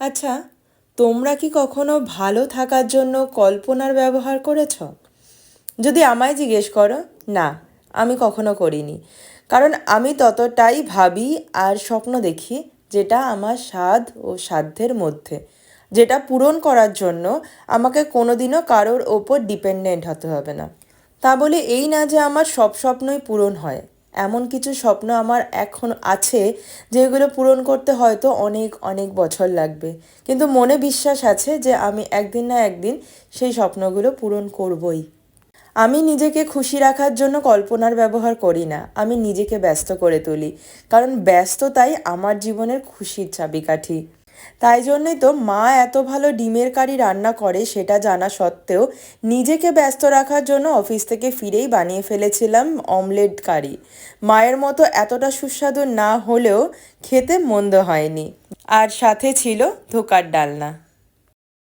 আচ্ছা, তোমরা কি কখনো ভালো থাকার জন্য কল্পনার ব্যবহার করেছ? যদি আমায় জিজ্ঞেস করো, না, আমি কখনো করিনি। কারণ আমি ততটাই ভাবি আর স্বপ্ন দেখি যেটা আমার স্বাদ ও সাধ্যের মধ্যে, যেটা পূরণ করার জন্য আমাকে কোনোদিনও কারোর ওপর ডিপেন্ডেন্ট হতে হবে না। তা বলে এই না যে আমার সব স্বপ্নই পূরণ হয়। এমন কিছু স্বপ্ন আমার এখন আছে যেগুলো পূরণ করতে হয়তো অনেক অনেক বছর লাগবে, কিন্তু মনে বিশ্বাস আছে যে আমি একদিন না একদিন সেই স্বপ্নগুলো পূরণ করবই। আমি নিজেকে খুশি রাখার জন্য কল্পনার ব্যবহার করি না, আমি নিজেকে ব্যস্ত করে তুলি। কারণ ব্যস্ততাই আমার জীবনের খুশির চাবিকাঠি। তাই জন্যই তো মা এত ভালো ডিমের কারি রান্না করে সেটা জানা সত্ত্বেও নিজেকে ব্যস্ত রাখার জন্য অফিস থেকে ফিরেই বানিয়ে ফেলেছিলাম অমলেট কারি। মায়ের মতো এতটা সুস্বাদু না হলেও খেতে মন্দ হয়নি। আর সাথে ছিল ধোকার ডালনা।